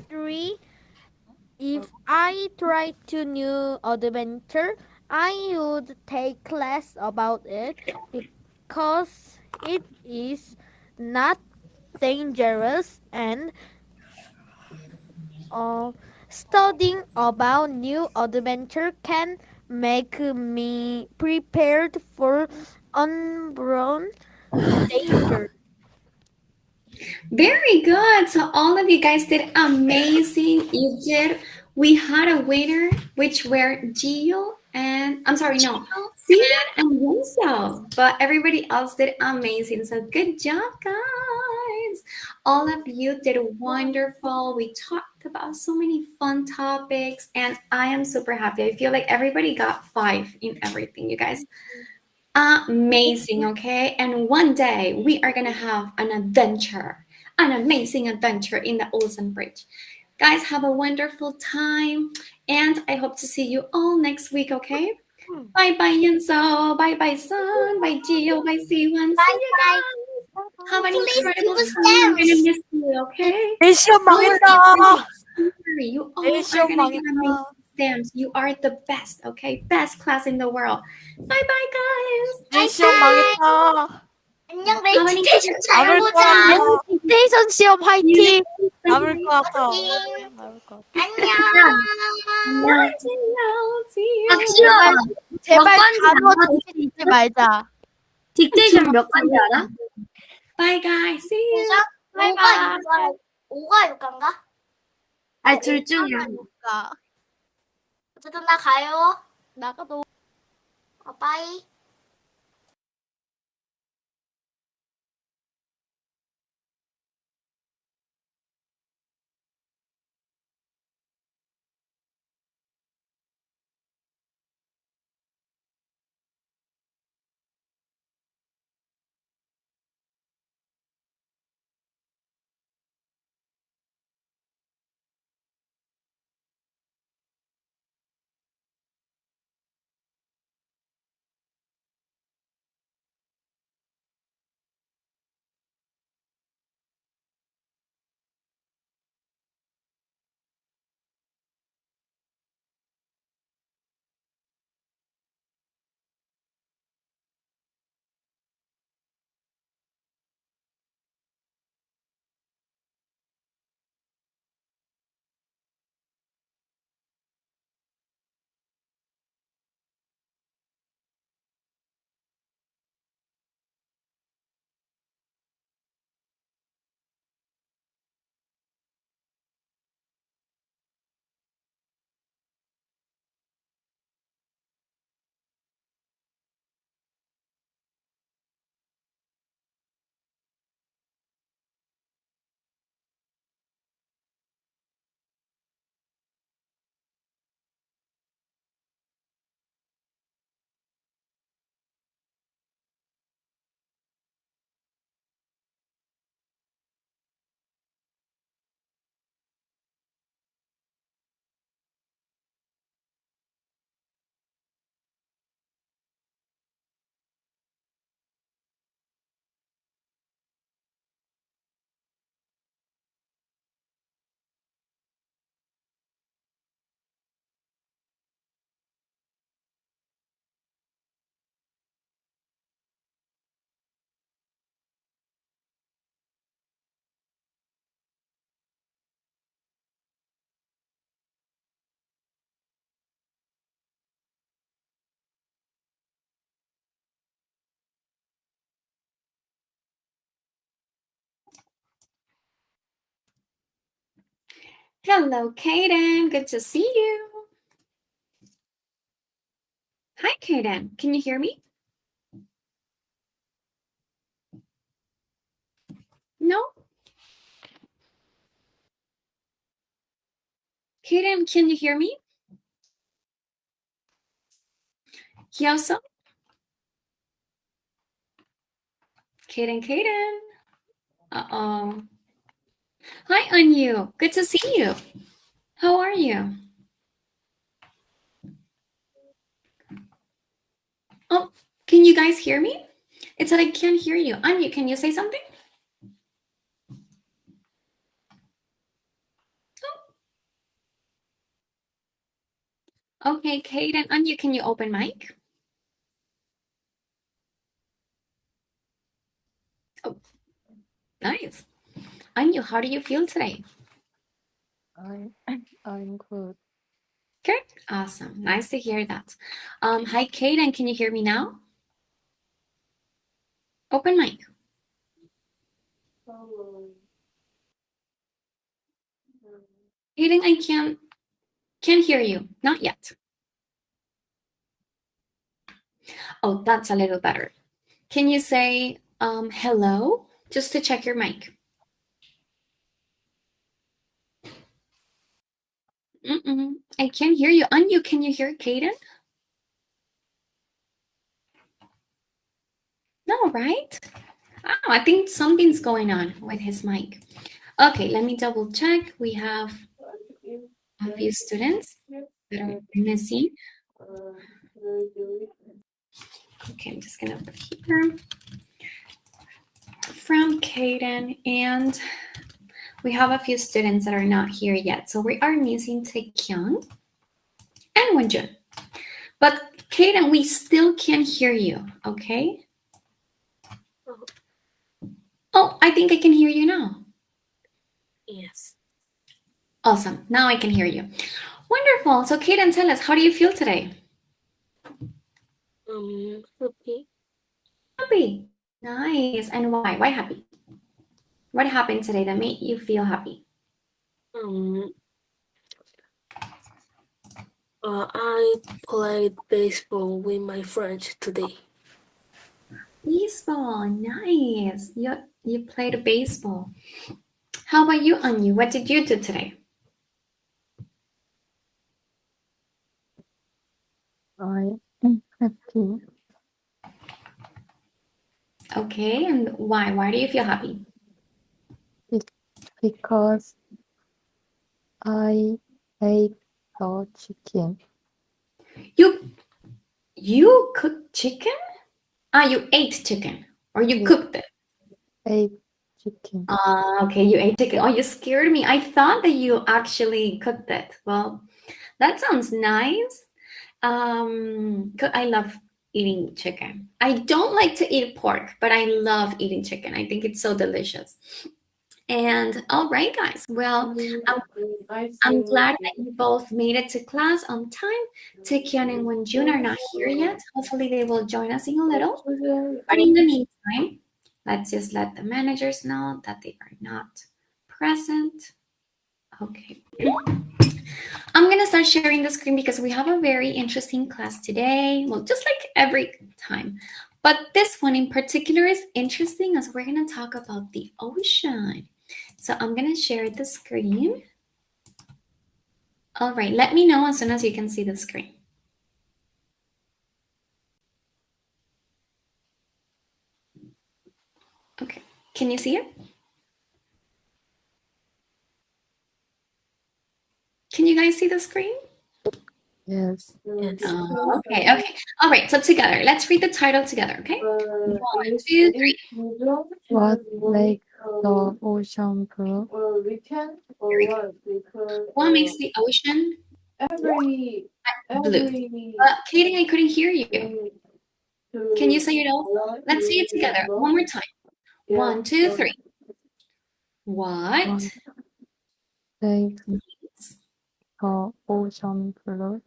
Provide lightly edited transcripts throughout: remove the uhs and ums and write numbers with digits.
3. If I try to new adventure, I would take class about it because it is not dangerous and uh, studying about new adventure can make me prepared for unknown danger. Very good. So all of you guys did amazing. You did. We had a winner, which were Gio and I'm sorry, no, Steven and Winslow. But everybody else did amazing. So good job, guys. All of you did wonderful. We talked about so many fun topics, and I am super happy. I feel like everybody got 5 in everything, you guys. Amazing, okay? And one day we are gonna have an amazing adventure in the Olsen Bridge. Guys, have a wonderful time, and I hope to see you all next week, okay? Bye bye, Yunso. Bye bye, Sun. Bye, Gio. Bye, Siwan. See Bye you bye. guys. Have an Please give incredible us time. I'm gonna stamps. miss you, okay? 미션 Don't worry, 망했다. don't worry. You all are 미션 gonna get amazing 망했다. stamps. You are the best, okay? Best class in the world. Bye bye, guys. Bye 미션 bye. 망했다. 안녕 Have an 메디테이션 incredible 잘 남을 것 보자. 같아. 스테이션 시험 You 화이팅. guys. 남을 것 Bye. 같아. 화이팅. 남을 것 같아. 안녕. Bye. See you. 제발 박시영 몇 제발 건지 단어 알아? 정신 잊지 말자. 딕테이션 몇 건지 알아? Bye, guys. See you. 오가 6가 5가 6가인가? 아, 둘 중에 하나. 하니까 어쨌든 나 가요. 나가도. 빠이. Hello, Kaden. Good to see you. Hi, Kaden. Can you hear me? No? Kaden, can you hear me? Hyoso? Kaden. Uh-oh. Hi, Anyu. Good to see you. How are you? Oh, can you guys hear me? It said I can't hear you. Anyu, can you say something? Okay, Kaden, Anya, can you open mic? Oh, nice. Anya, how do you feel today? I'm good. Good. Awesome. Nice to hear that. Hi, Kaden, can you hear me now? Open mic. Kaden, I can't hear you. Not yet. Oh, that's a little better. Can you say hello just to check your mic? I can't hear you. Anya, can you hear Kaden? No, right? Oh, I think something's going on with his mic. Okay, let me double check. We have a few students that are missing. Okay, I'm just gonna put here from Kaden, and we have a few students that are not here yet. So we are missing Taekyung and Wonjoon. But Kaden, we still can't hear you, okay? Oh, I think I can hear you now. Yes. Awesome, now I can hear you. Wonderful. So Kaden, tell us, how do you feel today? Happy. Happy. Nice. And why? Why happy? What happened today that made you feel happy? I played baseball with my friends today. Baseball. Nice. You played baseball. How about you, Anu? What did you do today? I'm happy Okay, and why? Why do you feel happy? because I ate the chicken. You cooked chicken? You ate chicken, or you cooked it? Ate chicken. Okay, you ate chicken. Oh, you scared me. I thought that you actually cooked it. Well, that sounds nice. I love eating chicken. I don't like to eat pork, but I love eating chicken. I think it's so delicious. And all right, guys. Well, I'm glad that you both made it to class on time. Taekyon and Wonjoon are not here yet. Hopefully, they will join us in a little. But in the meantime, let's just let the managers know that they are not present. Okay. I'm going to start sharing the screen because we have a very interesting class today. Well, just like every time. But this one in particular is interesting as we're going to talk about the ocean. So I'm going to share the screen. All right, let me know as soon as you can see the screen. Okay, can you see it? Can you guys see the screen? Yes. Okay. All right, so together, let's read the title together, okay? 1, 2, 3. What makes the ocean blue? What makes the ocean blue? Katie, I couldn't hear you. Can you say it all? Let's say it together one more time. 1, 2, 3. What Makes makes? the ocean blue?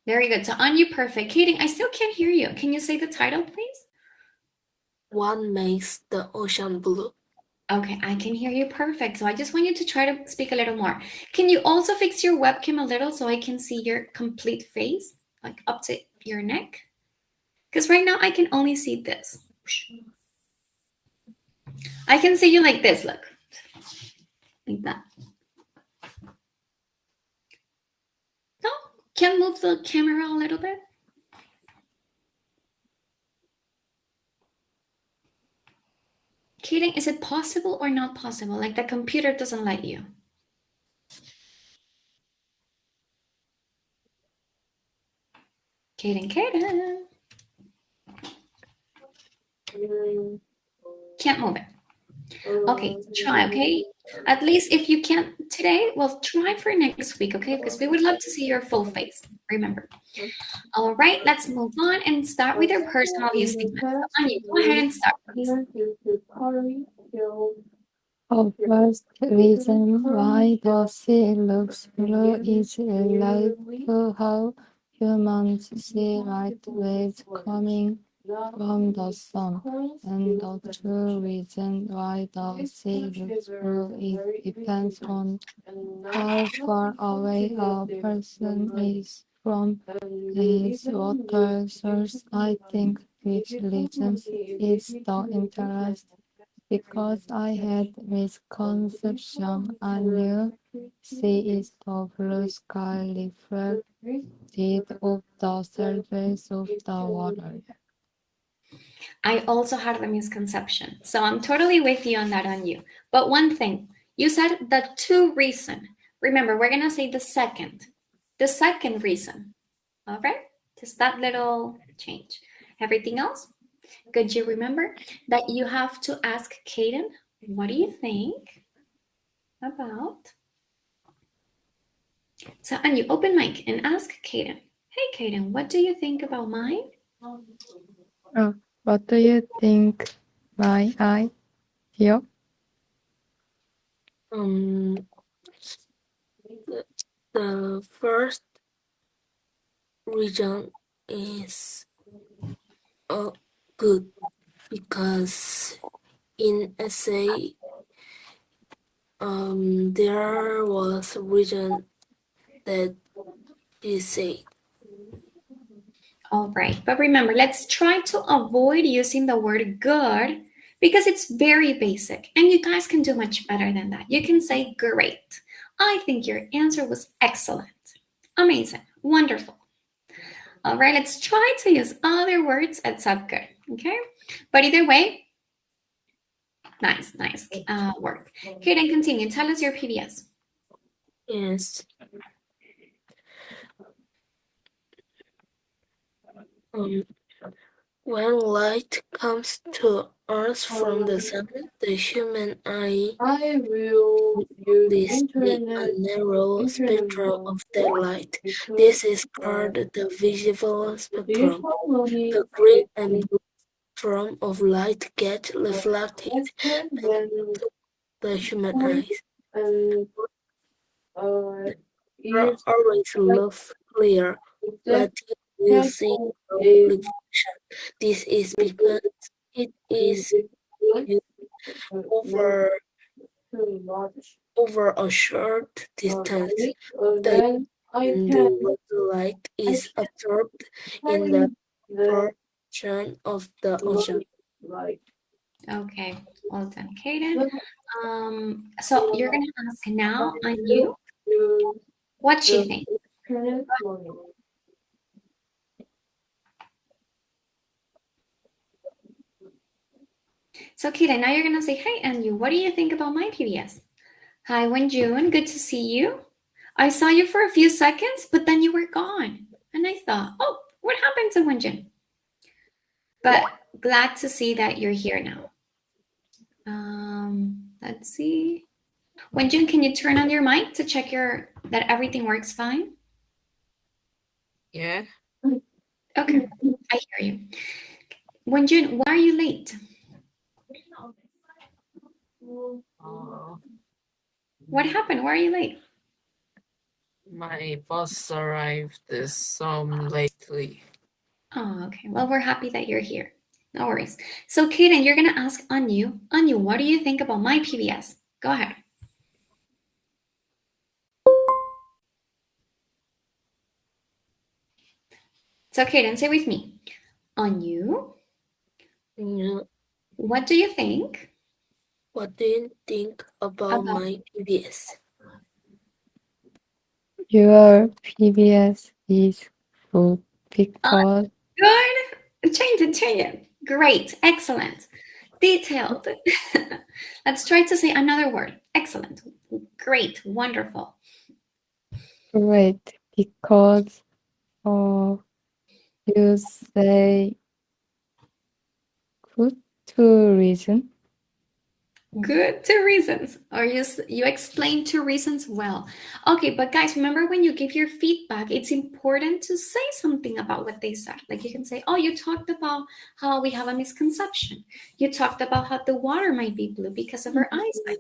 Very good. So on you, perfect. Katie, I still can't hear you. Can you say the title, please? What makes the ocean blue? Okay, I can hear you perfect. So I just want you to try to speak a little more. Can you also fix your webcam a little so I can see your complete face, like up to your neck? Because right now I can only see this. I can see you like this, look. Like that. No? Can move the camera a little bit? Kaden, is it possible or not possible? Like the computer doesn't let you. Kaden. Can't move it. Okay, try, okay? At least if you can't today, well, try for next week, okay? Because we would love to see your full face, remember. All right, let's move on and start with our personal use statement. So, Anya, go ahead and start, please. First reason why the sea looks blue is like how humans see light waves coming from the sun. And the true reason why the sea looks blue depends on how far away a person is from his water source. I think which reason is the interest because I had misconception I knew sea is the blue sky reflected off the surface of the water. I also had the misconception. So I'm totally with you on that, on you. But one thing, you said the two reason. Remember, we're going to say the second. The second reason. All right? Just that little change. Everything else? Could you remember that you have to ask Kaden, what do you think about? So, and you open mic and ask Kaden, hey, Kaden, what do you think about mine? What do you think my eye here? The first reason is good because in essay there was a reason that she said. All right, but remember, let's try to avoid using the word good because it's very basic and you guys can do much better than that. You can say great. I think your answer was excellent. Amazing. Wonderful. All right, let's try to use other words except good, okay? But either way, nice work. Okay, then continue. Tell us your PBS. Yes. When light comes to Earth from the sun, the human eye displays a narrow spectrum of that light. This is called the visual spectrum. The green and blue spectrum of light get reflected back to the human eyes. They always look clear, but you see no reflection. This is because it is over a short distance. The light is absorbed in the portion of the ocean. Okay, well done, Kaden. So you're gonna ask now on you what she thinks. So Kaden, now you're gonna say, hey, and you, what do you think about my PBS? Hi, Wonjoon, good to see you. I saw you for a few seconds, but then you were gone. And I thought, oh, what happened to Wonjoon? But glad to see that you're here now. Let's see. Wonjoon, can you turn on your mic to check that everything works fine? Yeah. Okay, I hear you. Wonjoon, why are you late? What happened? Why are you late? My bus arrived some lately. Oh, okay. Well, we're happy that you're here. No worries. So, Kaden, you're gonna ask Anu. Anu, what do you think about my PBS? Go ahead. So, Kaden, say with me. Anu, what do you think? What do you think about my PBS? Your PBS is good because Good. Change it. Great. Excellent. Detailed. Let's try to say another word. Excellent. Great. Wonderful. great because you say good to reason. Good, 2 reasons. Or you explain 2 reasons well. Okay, but guys, remember when you give your feedback, it's important to say something about what they said. Like you can say, oh, you talked about how we have a misconception. You talked about how the water might be blue because of our eyesight.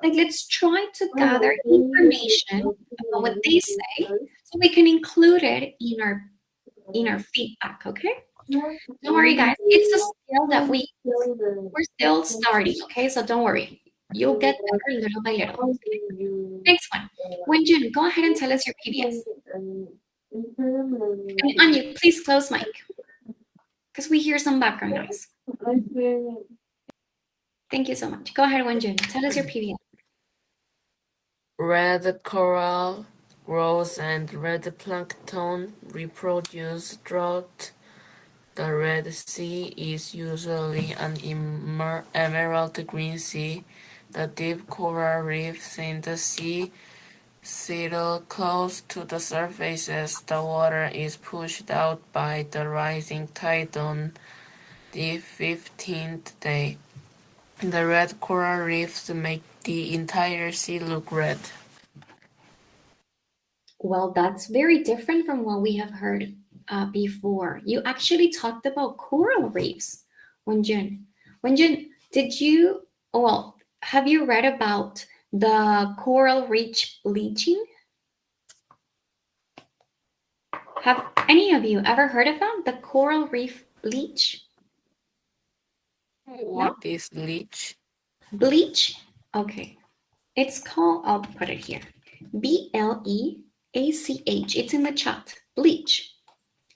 Like let's try to gather information about what they say so we can include it in our feedback, okay? Don't worry, guys. It's a skill that we're still starting, okay? So don't worry. You'll get better little by little. Okay? Next one. Wenjun, go ahead and tell us your PBS. And Anya, please close mic because we hear some background noise. Thank you so much. Go ahead, Wenjun. Tell us your PBS. Red coral grows and red plankton reproduce throughout the Red Sea is usually an emerald green sea. The deep coral reefs in the sea settle close to the surface as the water is pushed out by the rising tide on the 15th day. The red coral reefs make the entire sea look red. Well, that's very different from what we have heard before. You actually talked about coral reefs, Wenjun. Wenjun, have you read about the coral reef bleaching? Have any of you ever heard about the coral reef bleach? What is bleach? Bleach? Okay. It's called, I'll put it here. BLEACH. It's in the chat. Bleach.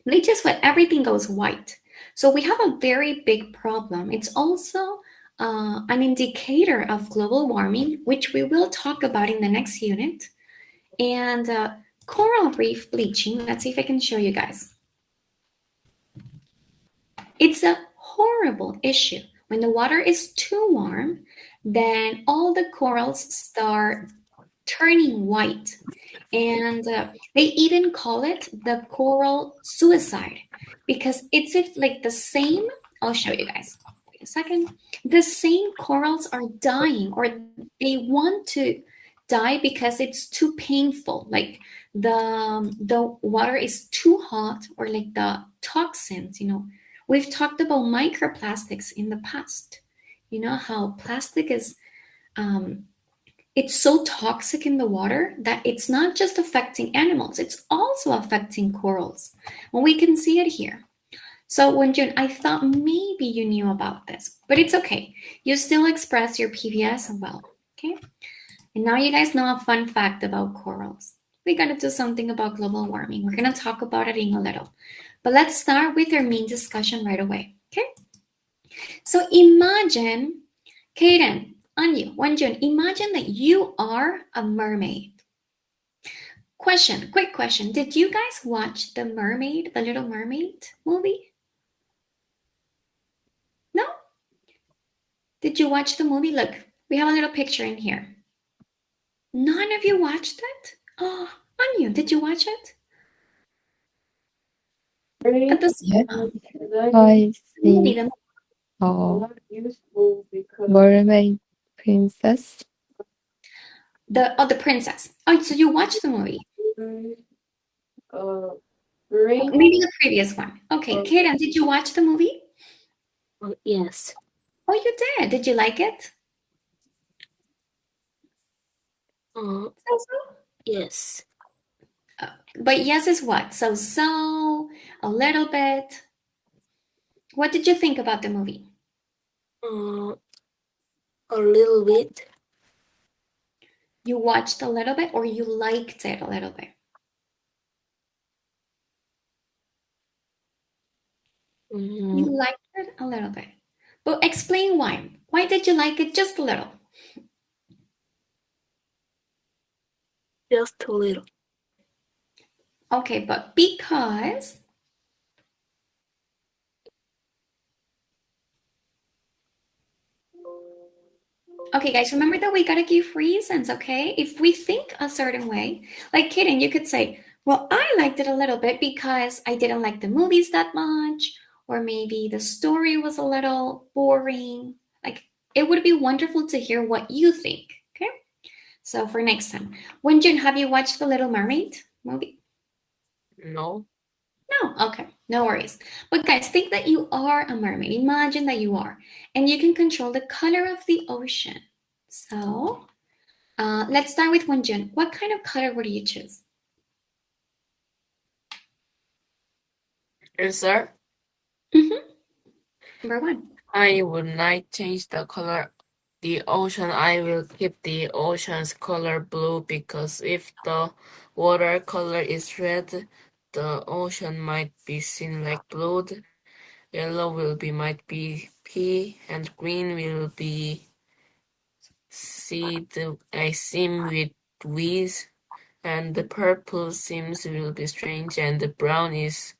Bleach is when everything goes white. So we have a very big problem. It's also an indicator of global warming, which we will talk about in the next unit. And coral reef bleaching, let's see if I can show you guys. It's a horrible issue. When the water is too warm, then all the corals start turning white. And they even call it the coral suicide because it's like the same. I'll show you guys. Wait a second. The same corals are dying or they want to die because it's too painful. Like the water is too hot or like the toxins, We've talked about microplastics in the past. You know how plastic is it's so toxic in the water that it's not just affecting animals, it's also affecting corals. And we can see it here. So Wenjun, I thought maybe you knew about this, but it's okay. You still express your PBS well, okay? And now you guys know a fun fact about corals. We're gonna do something about global warming. We're gonna talk about it in a little. But let's start with our main discussion right away, okay? So imagine, Kaden, Anyu, Wenjun, imagine that you are a mermaid. Quick question. Did you guys watch The Mermaid, The Little Mermaid movie? No? Did you watch the movie? Look, we have a little picture in here. None of you watched it? Oh, Anyu, did you watch it? At the cinema. I Movie, see. the Mermaid Princess. the princess. Oh, so you watched the movie? Maybe the previous one. Okay, Kaden, did you watch the movie? Yes. Oh, you did. Did you like it? Yes. But yes is what? So, a little bit. What did you think about the movie? A little bit. You watched a little bit or you liked it a little bit? You liked it a little bit. But explain why. Why did you like it just a little? Just a little. Okay, but because... Okay, guys, remember that we gotta give reasons, okay? If we think a certain way, like Kaden, you could say, well, I liked it a little bit because I didn't like the movies that much, or maybe the story was a little boring. Like, it would be wonderful to hear what you think. Okay. So for next time, Wonjoon, have you watched The Little Mermaid movie? No. No, okay, no worries. But guys, think that you are a mermaid. Imagine that you are, and you can control the color of the ocean. So let's start with Wonjoon. What kind of color would you choose? Answer. Number one. I would not change the color. The ocean, I will keep the ocean's color blue because if the water color is red, the ocean might be seen like blood. Yellow will be might be pea, and green will be seem with weeds, and the purple seems will be strange, and the brown is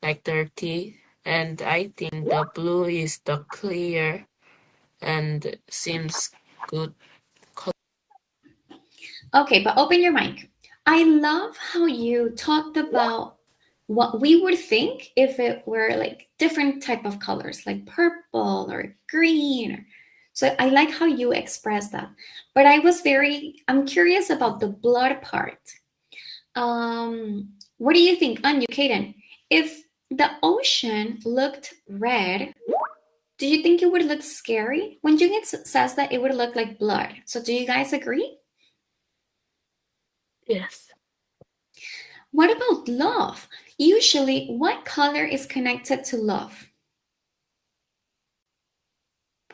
like dirty, and I think the blue is the clear and seems good. Okay, but open your mic. I love how you talked about what we would think if it were like different type of colors, like purple or green. So I like how you express that. But I'm curious about the blood part. What do you think, Anu, Kaden? If the ocean looked red, do you think it would look scary? When Jungit says that it would look like blood. So do you guys agree? Yes. What about love? Usually, what color is connected to love?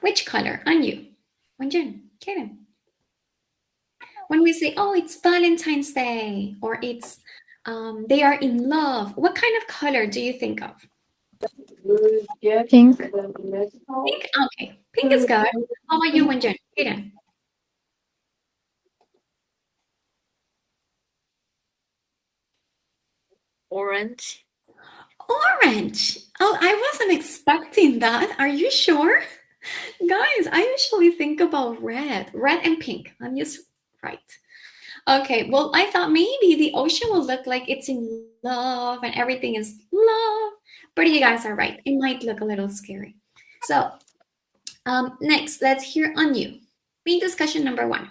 Which color? Anu, Wonjoon, Kaden. When we say, oh, it's Valentine's Day, or it's they are in love, what kind of color do you think of? Pink. Pink? Okay, pink is good. How about you, Wonjoon? Kaden? Orange. Orange. Oh, I wasn't expecting that. Are you sure? Guys, I usually think about red and pink. I'm just right. Okay, well, I thought maybe the ocean will look like it's in love and everything is love. But you guys are right. It might look a little scary. So, next, let's hear on you. Main discussion number one.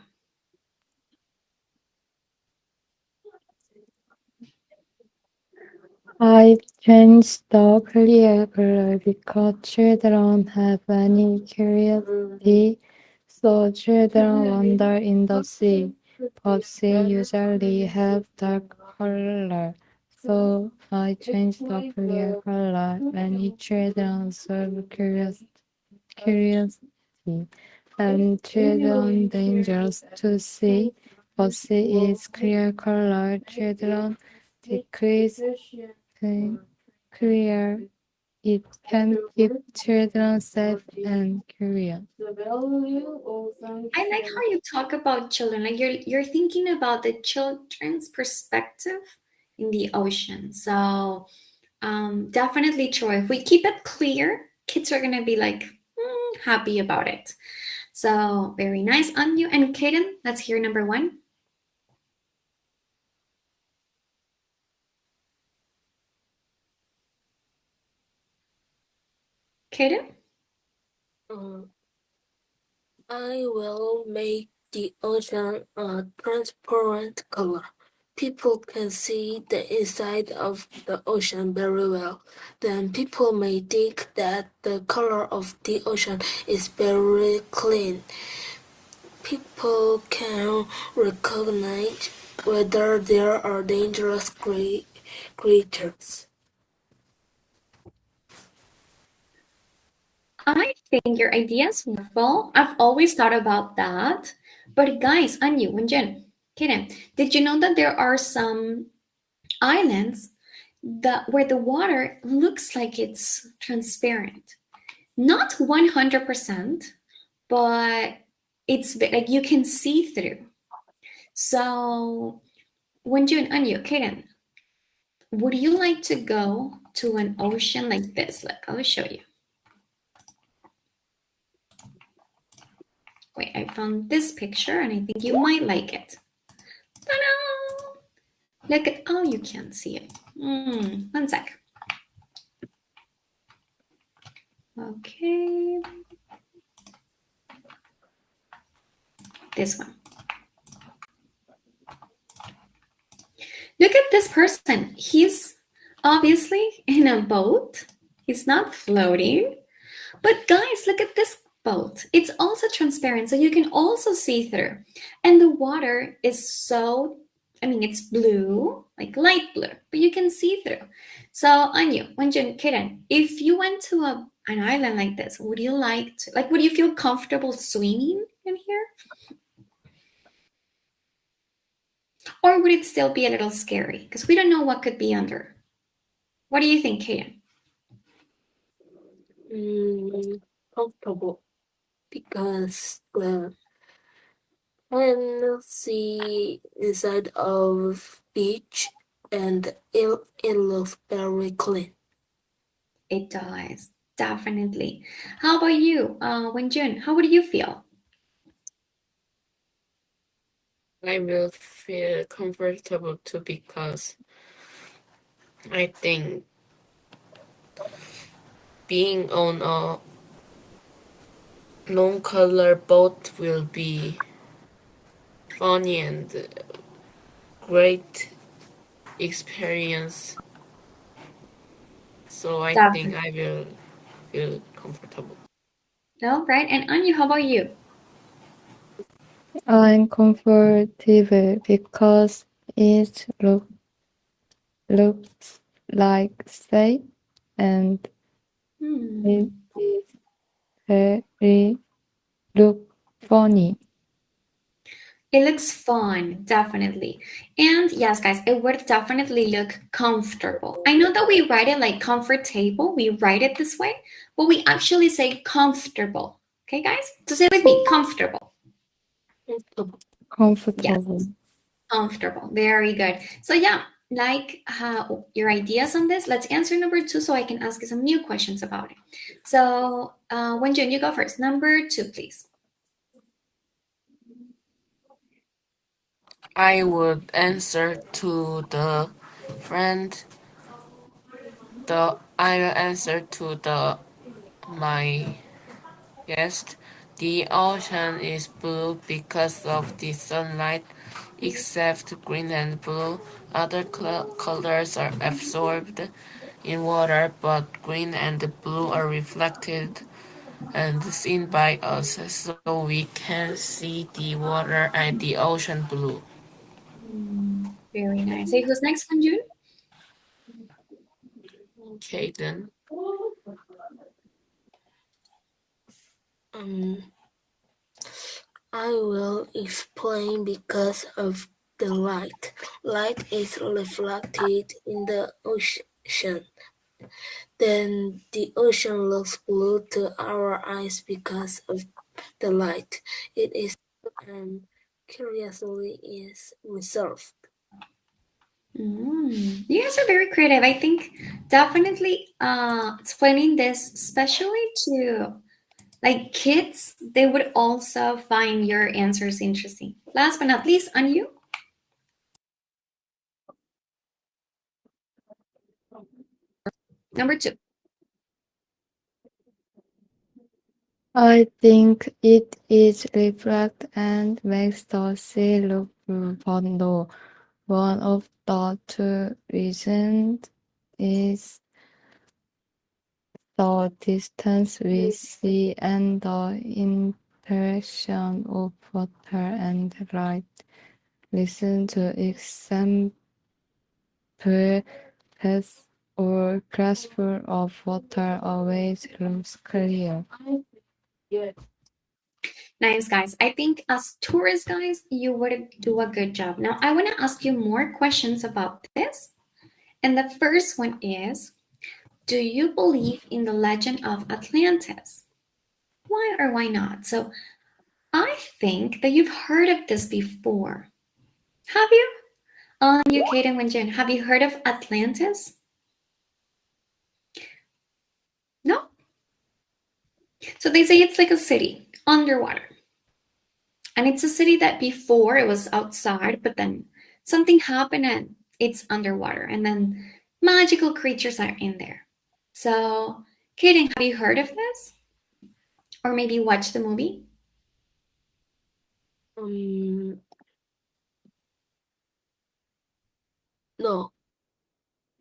I changed the clear color because children have any curiosity, so children wander in the sea. But sea usually have dark color, so I changed the clear color. Many children serve curiosity, and children dangerous to see. But sea is clear color. Children decrease clear. It can keep children safe and curious. I like how you talk about children. Like you're thinking about the children's perspective in the ocean. So definitely true. If we keep it clear, kids are gonna be like happy about it. So very nice on you. And Kaden, let's hear number one. Kaden? I will make the ocean a transparent color. People can see the inside of the ocean very well. Then people may think that the color of the ocean is very clean. People can recognize whether there are dangerous creatures. I think your idea is wonderful. I've always thought about that. But guys, Anyu, Wenjun, Kaden, did you know that there are some islands that where the water looks like it's transparent? Not 100%, but it's like you can see through. So, Wenjun, Anyu, Kaden, would you like to go to an ocean like this? Look, I'll show you. Wait, I found this picture and I think you might like it. Ta-da! Look at, oh, you can't see it. One sec. Okay. this one. Look at this person. He's obviously in a boat. He's not floating. But guys, look at this boat. It's also transparent, so you can also see through. And the water is so, it's blue, like light blue, but you can see through. So, Anyu, Wonjoon, Kiran, if you went to an island like this, would you would you feel comfortable swimming in here? Or would it still be a little scary? Because we don't know what could be under. What do you think, Kiran? Comfortable because the can see inside of beach and it looks very clean. It does, definitely. How about you, Wenjun? How would you feel? I will feel comfortable too because I think being on a non-color boat will be funny and great experience. So I think I will feel comfortable. No, right? And Anyu, how about you? I'm comfortable because it looks like safe and it is very look funny. It looks fun, definitely. And yes, guys, it would definitely look comfortable. I know that we write it like comfortable, we write it this way, but we actually say comfortable. Okay, guys? So say with me, comfortable. Comfortable. Yes, comfortable. Very good. So yeah, like your ideas on this. Let's answer number 2 so I can ask you some new questions about it. So Wenjun, you go first. Number 2, please. I would answer to the friend. I will answer to my guest. The ocean is blue because of the sunlight. Except green and blue, other colors are absorbed in water, but green and blue are reflected and seen by us, so we can see the water and the ocean blue. Very nice. Hey, who's next, Wenjun? Okay, then. I will explain because of the light. Light is reflected in the ocean. Then the ocean looks blue to our eyes because of the light. It is and curiously is resolved. You guys are very creative. I think definitely explaining this, especially to like kids, they would also find your answers interesting. Last but not least, on you. Number 2. I think it is reflect and makes the sea look blue, but no. One of the 2 reasons is the distance we see and the interaction of water and light. Listen to example path or glassful of water always looks clear. Nice, guys. I think as tourist guys, you would do a good job. Now, I want to ask you more questions about this. And the first one is, do you believe in the legend of Atlantis? Why or why not? So, I think that you've heard of this before. Have you? You, Kate and Wenjin, have you heard of Atlantis? No? So they say it's like a city underwater. And it's a city that before it was outside, but then something happened and it's underwater. And then magical creatures are in there. So, Kaden, have you heard of this? Or maybe watched the movie? No.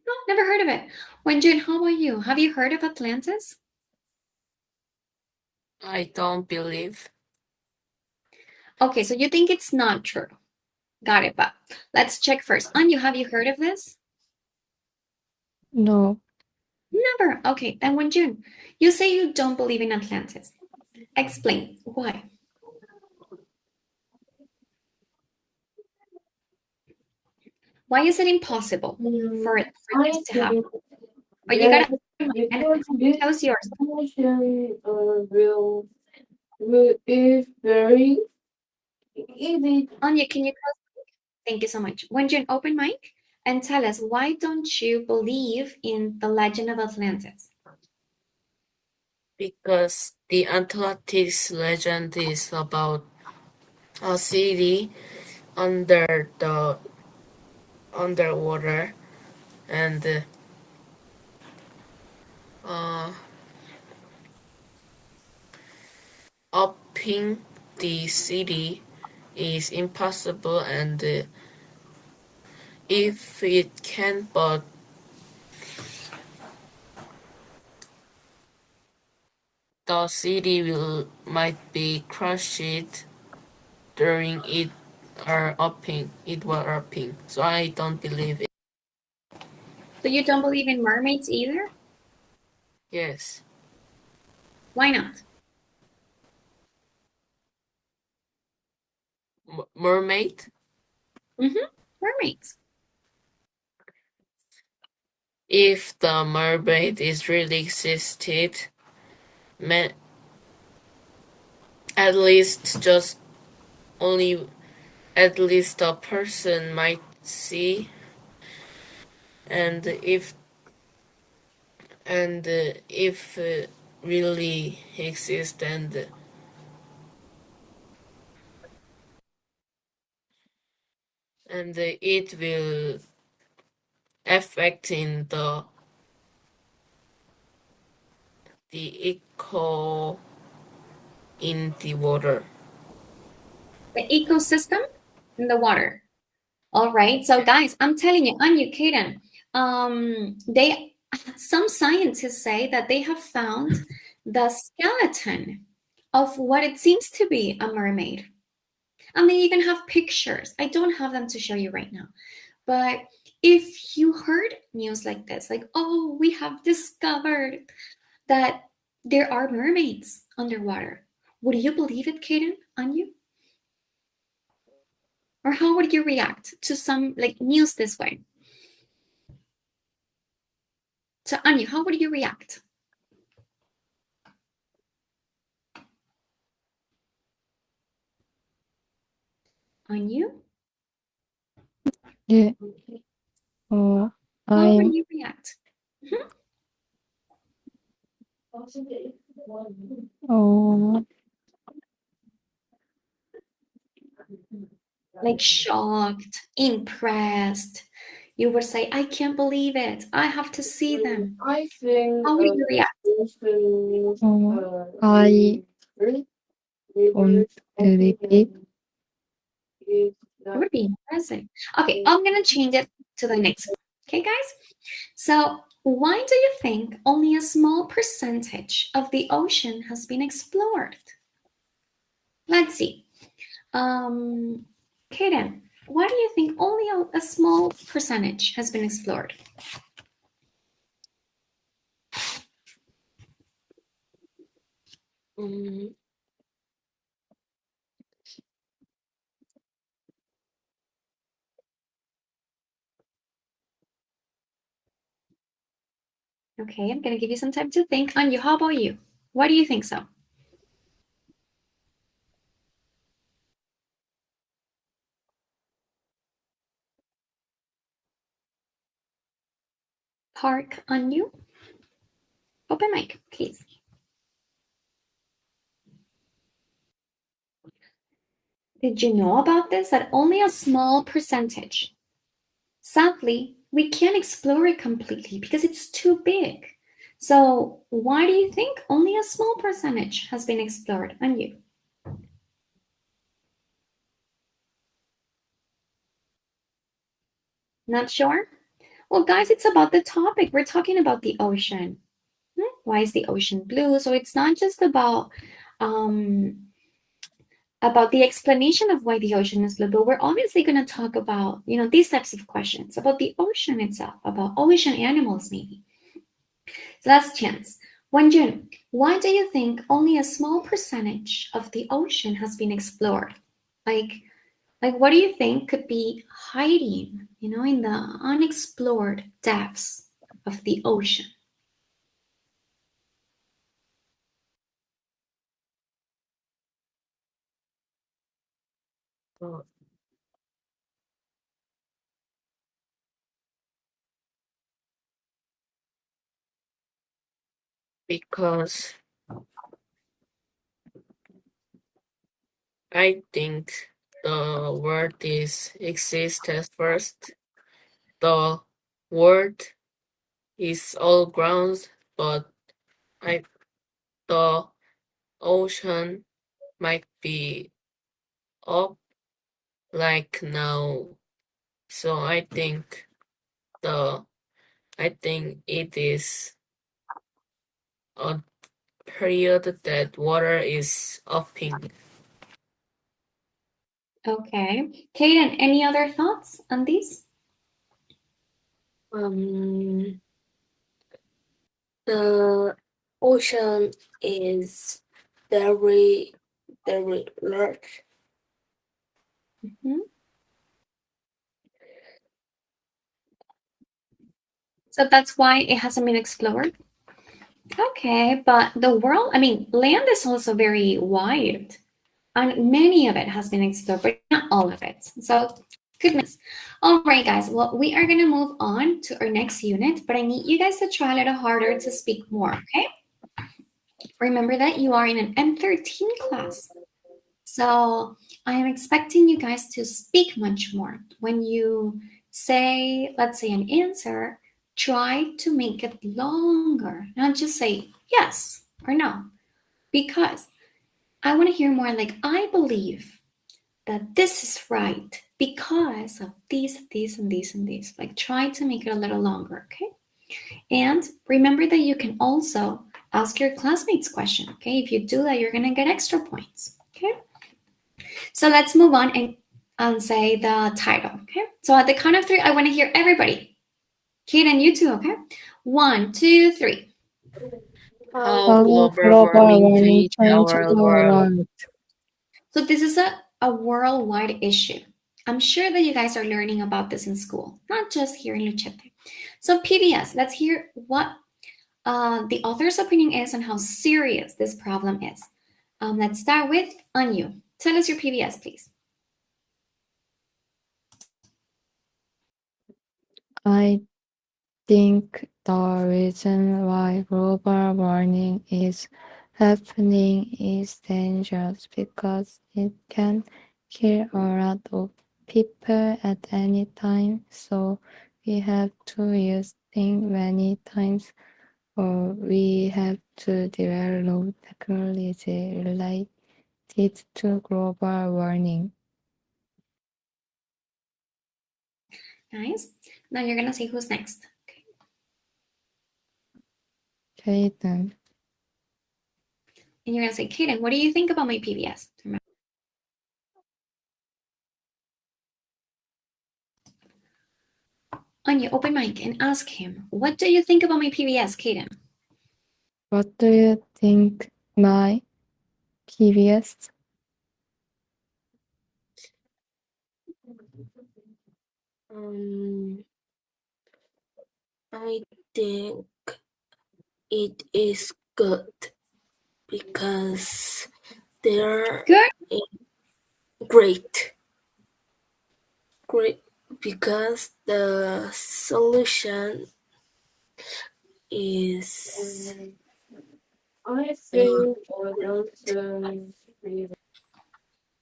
No, never heard of it. Wonjoon, how about you? Have you heard of Atlantis? I don't believe. Okay, so you think it's not true. Got it, but let's check first. Anju, have you heard of this? No. Never. Okay, then Wonjoon, you say you don't believe in Atlantis. Explain why. Why is it impossible for this to happen? Or you gotta and tell us yours. Anya, can you tell us? Thank you so much. Wonjoon, open mic and tell us, why don't you believe in the legend of Atlantis? Because the Atlantis legend is about a city under the underwater, and upping the city is impossible, and if it can, but the city might be crushed during it were upping. So I don't believe it. So you don't believe in mermaids either? Yes. Why not? Mermaid? Mermaids. If the mermaid is really existed, at least just only at least a person might see, and if really exist, and it will affecting the eco in the water. The ecosystem in the water. All right. So guys, I'm telling you, Anya, Kaden, some scientists say that they have found the skeleton of what it seems to be a mermaid. And they even have pictures. I don't have them to show you right now. But if you heard news like this, like, oh, we have discovered that there are mermaids underwater, would you believe it, Kaden, Anya? Or how would you react to some like news this way? So Anya, how would you react? Anya? Yeah. How would I'm you react? oh Like shocked, impressed. You would say, I can't believe it. I have to see them. How would you react? I won't believe it. It would be impressive. Okay, I'm gonna change it to the next one. Okay, guys? So why do you think only a small percentage of the ocean has been explored? Let's see. Kaden, why do you think only a small percentage has been explored? Mm, Okay, I'm gonna give you some time to think. Anya, how about you? Why do you think so? Park Anya? Open mic, please. Did you know about this? That only a small percentage. Sadly, we can't explore it completely because it's too big. So why do you think only a small percentage has been explored? And you? Not sure? Well, guys, it's about the topic. We're talking about the ocean. Why is the ocean blue? So it's not just um, about the explanation of why the ocean is blue, but we're obviously going to talk about, these types of questions about the ocean itself, about ocean animals, maybe. So that's chance. Wonjoon, why do you think only a small percentage of the ocean has been explored? Like, what do you think could be hiding, in the unexplored depths of the ocean? Uh, because I think the word is existed first. The word is all grounds, but I the ocean might be up like now. So the I think it is a period that water is upping. Okay. Kaden, any other thoughts on these? Um, the ocean is very, very large. Mhm. So that's why it hasn't been explored? Okay, but the world, land is also very wide, and many of it has been explored, but not all of it. So, goodness. All right, guys. Well, we are going to move on to our next unit, but I need you guys to try a little harder to speak more, okay? Remember that you are in an M13 class. So, I am expecting you guys to speak much more. When you say, let's say, an answer, try to make it longer, not just say yes or no, because I want to hear more like, I believe that this is right because of these, and these, and these. Like, try to make it a little longer, okay? And remember that you can also ask your classmates question, okay? If you do that, you're going to get extra points, okay? So let's move on and say the title, okay? So at the count of three, I want to hear everybody. Kate and you too, okay? 1, 2, 3. How How global global warming warming changed change our the world. world. So this is a worldwide issue. I'm sure that you guys are learning about this in school, not just here in Luchete. So PBS, let's hear what the author's opinion is on how serious this problem is. Let's start with Anu. Tell us your PBS, please. I think the reason why global warming is happening is dangerous because it can kill a lot of people at any time. So we have to use things many times, or we have to develop technology related to global warming. Nice. Now you're gonna say who's next. Okay. Jaden. And you're gonna say, Kaden, what do you think about my PBS? Remember. Anya, open mic and ask him, what do you think about my PBS, Kaden? What do you think my PBS? Um, I think it is good because they're Good. great. Great because the solution is I uh, think great.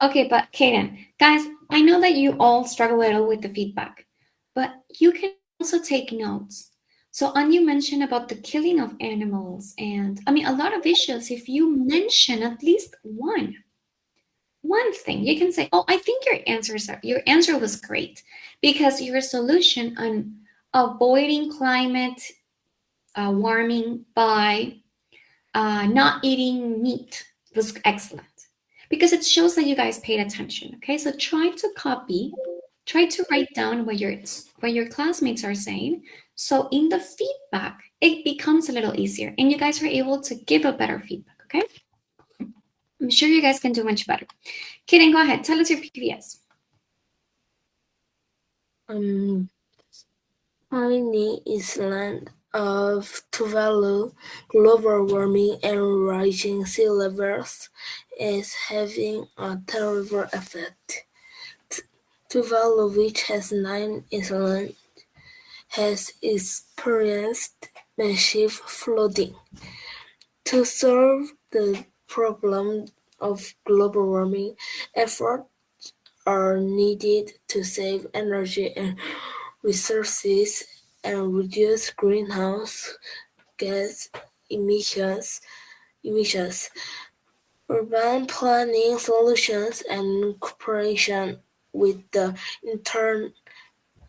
Okay, but Kaden, guys, I know that you all struggle a little with the feedback, but you can also take notes. So, Anya mentioned about the killing of animals, and a lot of issues. If you mention at least one, one thing you can say, oh, I think your answer was great because your solution on avoiding climate warming by not eating meat was excellent because it shows that you guys paid attention. Okay, so try to write down what your classmates are saying. So in the feedback, it becomes a little easier, and you guys are able to give a better feedback. Okay, I'm sure you guys can do much better. Kaden, go ahead. Tell us your PBS. Tiny island of Tuvalu, global warming and rising sea levels is having a terrible effect. Tuvalu, which has 9 islands, has experienced massive flooding. To solve the problem of global warming, efforts are needed to save energy and resources and reduce greenhouse gas emissions. Urban planning solutions and cooperation with the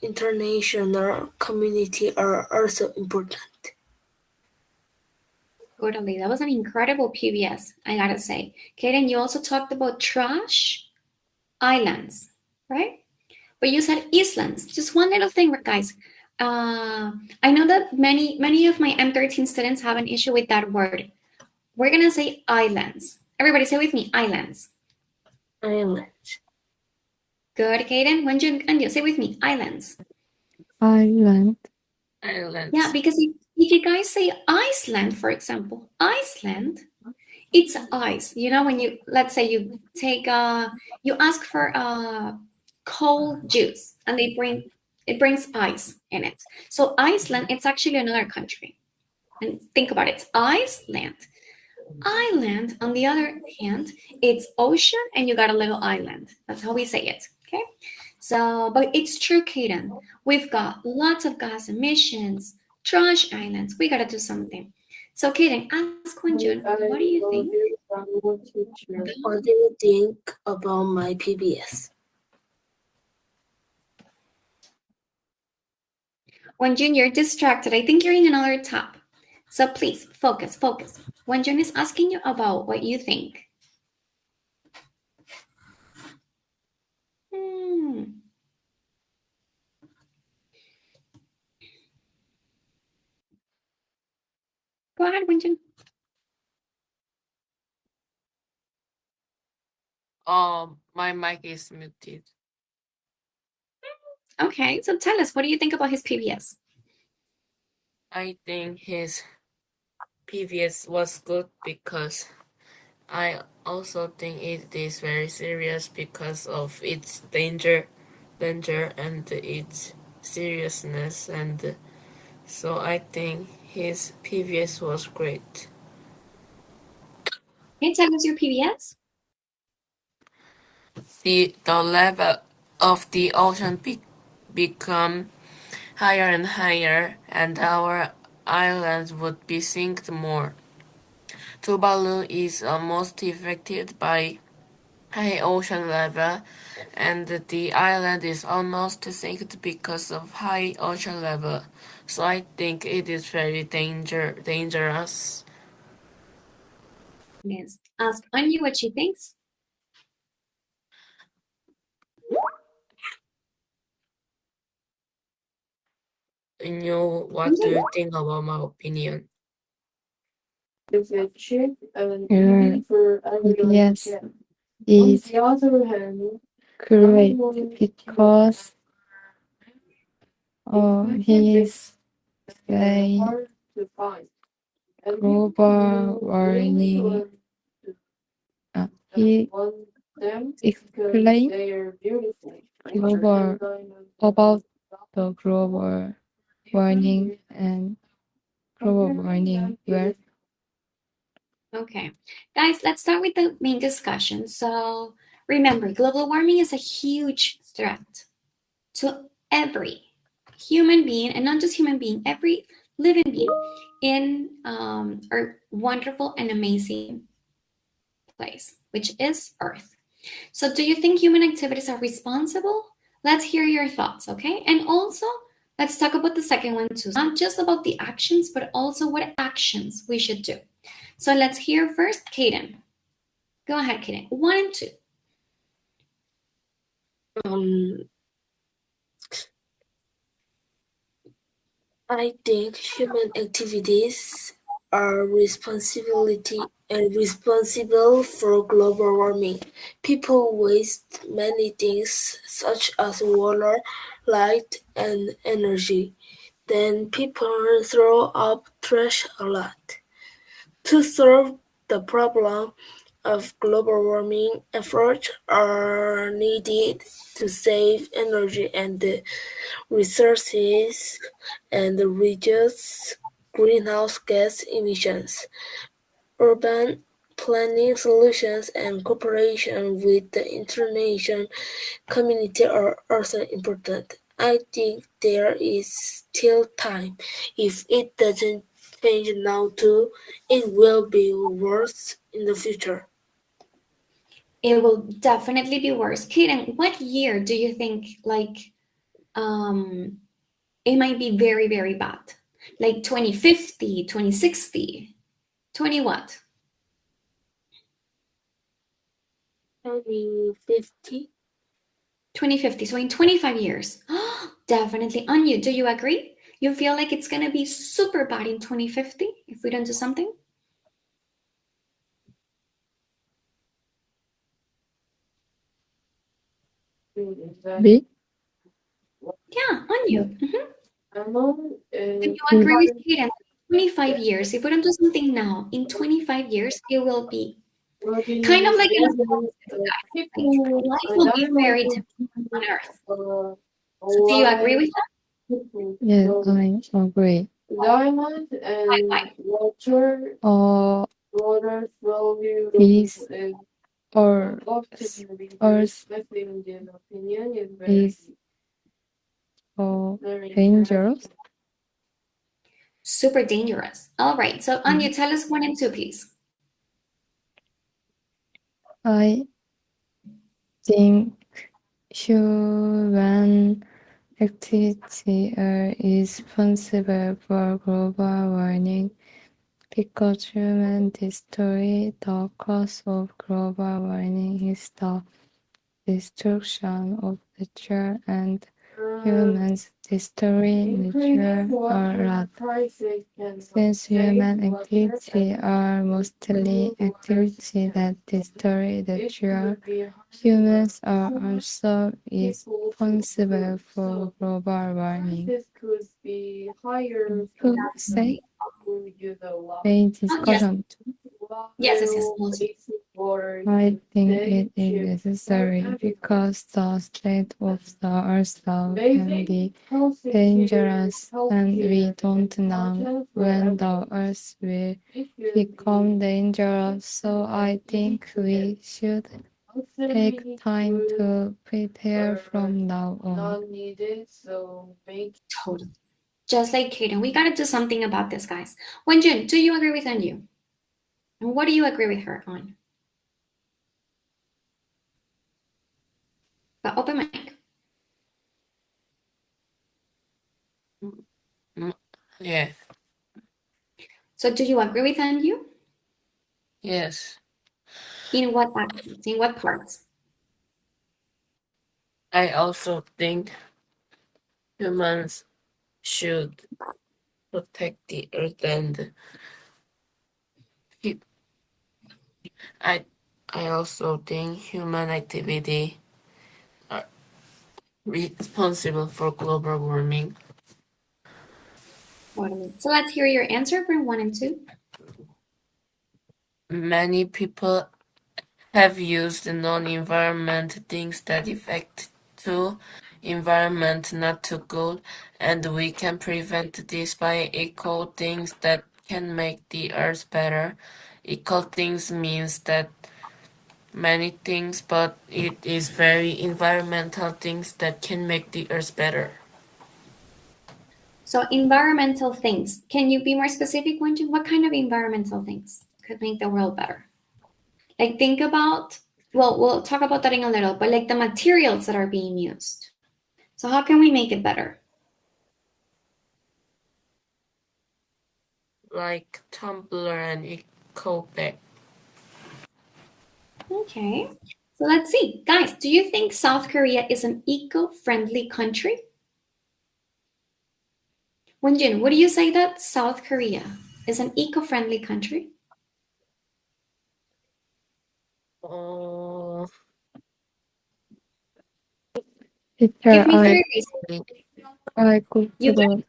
international community are also important. Totally. That was an incredible PBS, I gotta say. Kaden, you also talked about trash islands, right? But you said islands. Just one little thing, guys. I know that many of my M13 students have an issue with that word. We're gonna say islands. Everybody say with me, islands. Islands. Good, Kaden. Wonjoon and you say with me, islands. Island. Islands. Yeah, because if you guys say Iceland, for example, Iceland, it's ice. You know, when let's say you take you ask for cold juice and it brings ice in it. So Iceland, it's actually another country. And think about it, it's Iceland. Island, on the other hand, it's ocean and you got a little island. That's how we say it. Okay. So, but it's true, Kaden. We've got lots of gas emissions, trash islands. We gotta do something. So, Kaden, ask Wonjoon, what do you think? What do you think about my PBS? Wonjoon, you're distracted. I think you're in another tab. So please focus. Wonjoon is asking you about what you think. Go ahead, Wonjoon. My mic is muted. Okay, so tell us, what do you think about his PBS? I think his PBS was good because I also think it is very serious because of its danger and its seriousness, and so I think his PBS was great. Can you tell us your PBS? The level of the ocean become higher and higher, and our islands would be sinked more. Tuvalu is most affected by high ocean level, and the island is almost sinked because of high ocean level. So I think it is very dangerous. Yes. Ask Anya what she thinks. What do you think about my opinion? Yes, is great because he is saying global warming. He explained global about the global warming and global warming where Okay. Guys, let's start with the main discussion. So remember, global warming is a huge threat to every human being, and not just human being, every living being in our wonderful and amazing place, which is Earth. So, do you think human activities are responsible? Let's hear your thoughts, okay? And also, let's talk about the second one too. Not just about the actions, but also what actions we should do. So, let's hear first Kaden. Go ahead, Kaden. 1 and 2. Um, I think human activities are responsible for global warming. People waste many things such as water, light, and energy. Then people throw up trash a lot. To solve the problem of global warming, efforts are needed to save energy and resources and reduce greenhouse gas emissions. Urban planning solutions and cooperation with the international community are also important. I think there is still time. If it doesn't change now too, it will be worse in the future. It will definitely be worse. Kaden, what year do you think um it might be very, very bad? Like 2050, 2060, 20 what? 2050. 2050. So in 25 years. Definitely. On you. Do you agree? You feel like it's going to be super bad in 2050 if we don't do something? Me? Yeah, on you. Do you Mm. agree with Kaden? 25 years. If we don't do something now, in 25 years, it will be kind of like an apocalypse, guys. Like life will be very different on Earth. So do you agree with that? Yes, I agree. Why? Why? Uh, these or Earth is dangerous. Super dangerous. All right. So Anya, tell us 1 and 2, please. I think human activity are responsible for global warming because human destroy the cause of global warming is the destruction of nature and humans destroy nature a lot. Since human activity are mostly activity that destroy nature, humans are also responsible for global warming. Who say main Yes. discussion? Yes, yes, yes. Also. I think it is necessary because the state of the earth can be dangerous and we don't know when the earth will become dangerous. So I think we should take time to prepare from now on. Totally. Just like Kaden, we gotta do something about this, guys. Wenjun, do you agree with Anju? And what do you agree with her on? But open mic. Yeah. So do you agree with Anju? Yes. In what actions? In what parts? I also think humans should protect the earth and keep. I I also think human activity are responsible for global warming. Totally. So let's hear your answer for 1 and 2. Many people have used non-environment things that affect to environment not too good, and we can prevent this by eco things that can make the earth better. Eco things means that many things, but it is very environmental things that can make the earth better. So environmental things. Can you be more specific, Wenjun? What kind of environmental things could make the world better? Like think about well, we'll talk about that in a little, but like the materials that are being used. So how can we make it better? Like tumbler and eco bag. Okay. So let's see. Guys, do you think South Korea is an eco-friendly country? Wonjin, would you say that South Korea is an eco-friendly country? Oh, Give Peter, me I 3 reasons. go to You the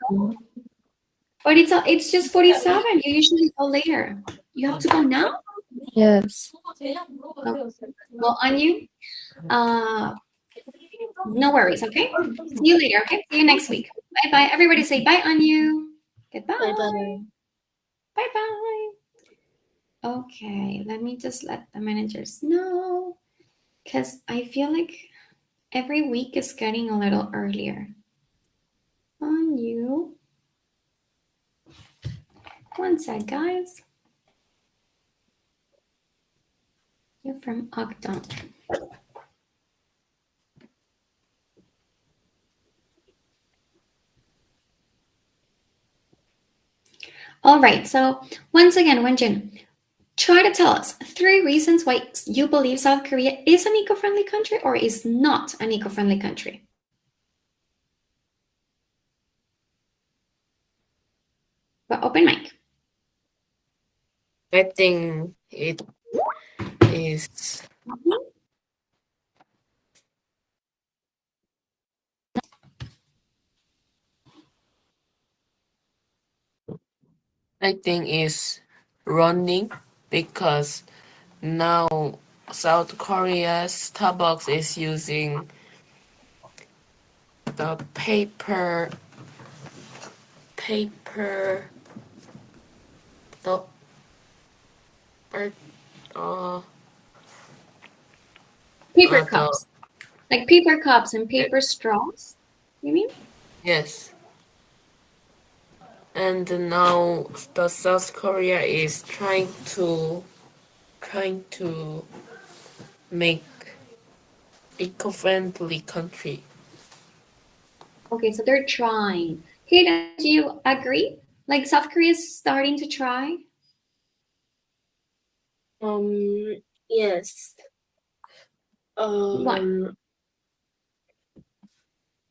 But it's just 47. You usually go later. You have to go now? yes. Okay. Well, on you. No worries, okay? See you later, okay? See you next week. Bye bye. Everybody say bye on you. Goodbye. Bye bye. Bye bye. Okay, let me just let the managers know because I feel like every week is getting a little earlier. On you. One sec, guys. You're from Ogden. All right, so once again, Wenjin, try to tell us 3 reasons why you believe South Korea is an eco-friendly country or is not an eco-friendly country. But open mic. I think it is. I think is running because now South Korea's Starbucks is using the paper the uh Paper the cups. Like paper cups and paper straws, you mean? yes. And now the South Korea is trying to make eco-friendly country. Okay, so they're trying. Kaden, do you agree? Like South Korea is starting to try? Yes. What?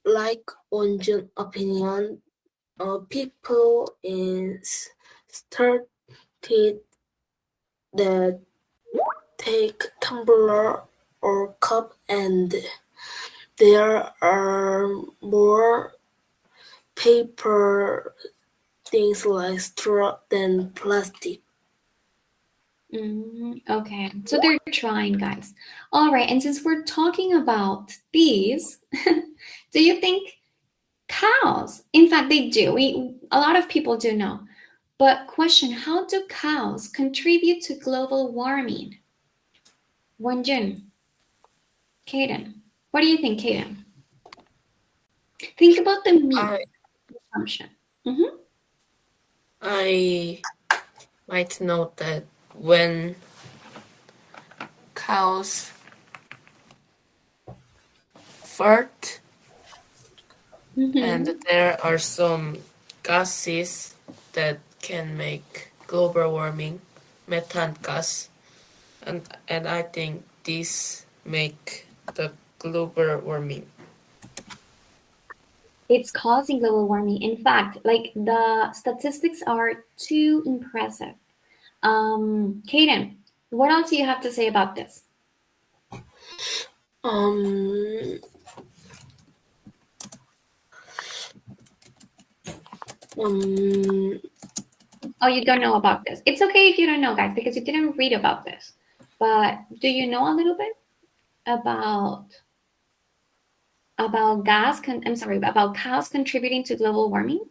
Like Wonjoon opinion, people is started that take tumbler or cup and there are more paper things like straw than plastic. Okay, so they're trying, guys. All right, and since we're talking about these, do you think cows? In fact, they do. A lot of people do know. But question, how do cows contribute to global warming? Wonjun, Kaden, what do you think, Kaden? Think about the meat I consumption. Mm-hmm. I might note that when cows fart and Mm-hmm. there are some gases that can make global warming, methane gas, and I think this make the global warming. It's causing global warming. In fact, like the statistics are too impressive. Kaden, what else do you have to say about this? Um, um, Oh, you don't know about this. It's okay if you don't know, guys, because you didn't read about this. But do you know a little bit about about cows contributing to global warming?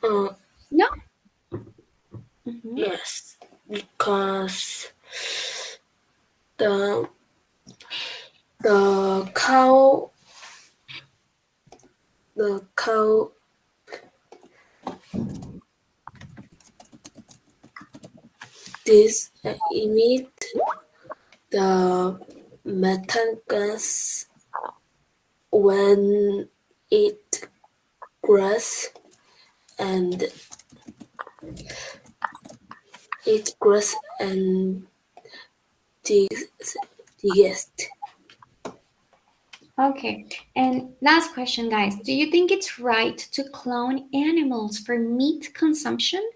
uh, No. Mm-hmm. yes, because the the cow the cow These emit the methane gas when it grows and digest. Okay, and last question, guys. Do you think it's right to clone animals for meat consumption?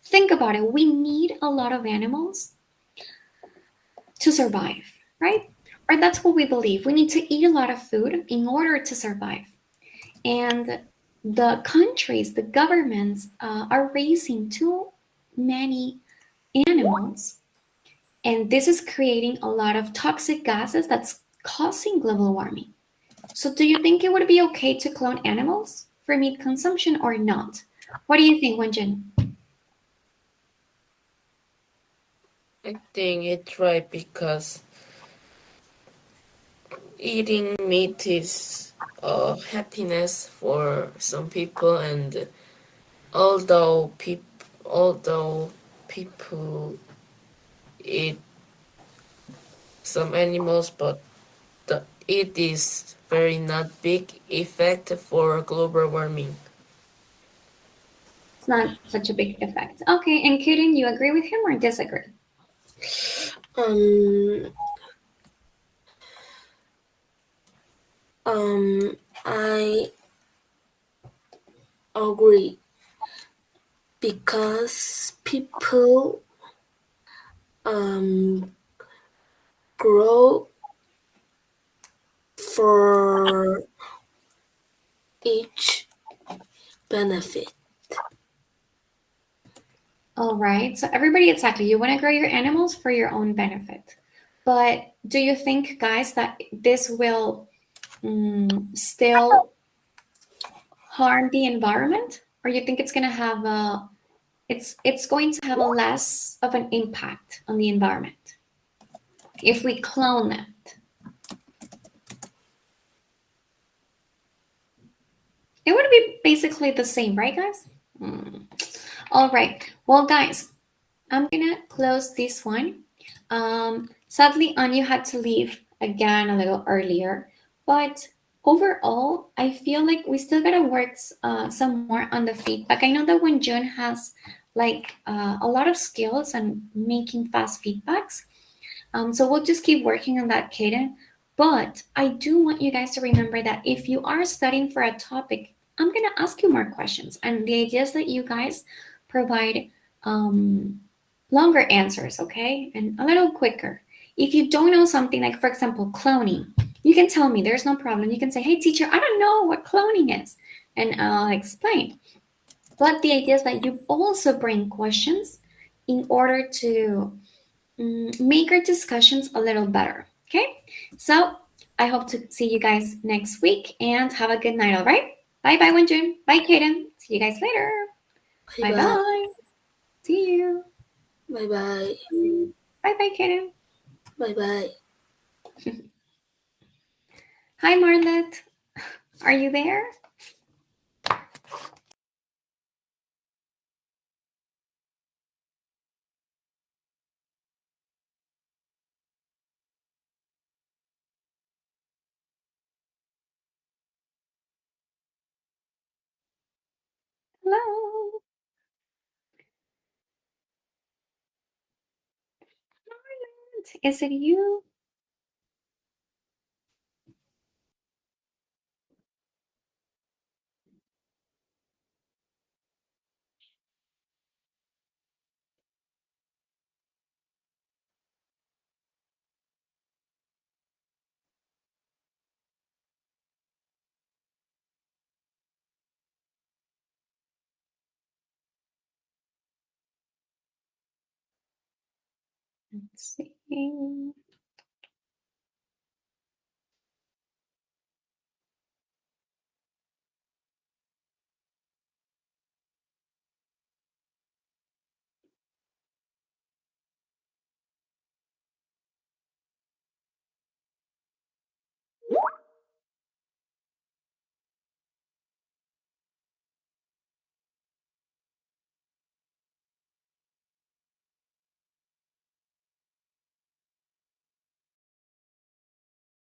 Think about it. We need a lot of animals to survive, right? Or that's what we believe. We need to eat a lot of food in order to survive. And the countries, the governments are raising too many animals. And this is creating a lot of toxic gases that's causing global warming. So, do you think it would be okay to clone animals for meat consumption or not? What do you think, Wenjin? I think it's right because eating meat is a happiness for some people, and although people eat some animals, but it is very not big effect for global warming. It's not such a big effect. Okay, and Kirin, you agree with him or disagree? Um, I agree because people grow for each benefit. All right, so everybody, exactly, you want to grow your animals for your own benefit. But do you think, guys, that this will still harm the environment, or you think it's going to have it's going to have a less of an impact on the environment if we clone it? It would be basically the same, right, guys? All right. Well, guys, I'm gonna close this one. Sadly, Anya had to leave again a little earlier, but overall, I feel like we still gotta work some more on the feedback. I know that when June has like a lot of skills and making fast feedbacks, so we'll just keep working on that, Kaden. But I do want you guys to remember that if you are studying for a topic, I'm gonna ask you more questions, and the idea is that you guys provide um, longer answers, okay, and a little quicker. If you don't know something, like for example, cloning, you can tell me. There's no problem. You can say, "Hey, teacher, I don't know what cloning is," and I'll explain. But the idea is that you also bring questions in order to make our discussions a little better. Okay, so I hope to see you guys next week and have a good night. All right, bye bye, Wenjun. Bye, Kaden. See you guys later. Bye Bye bye. bye. See you. Bye bye. Bye bye, Kaden. Bye bye. Hi, Marlet. Are you there? Hello. Marlet, is it you? Let's see.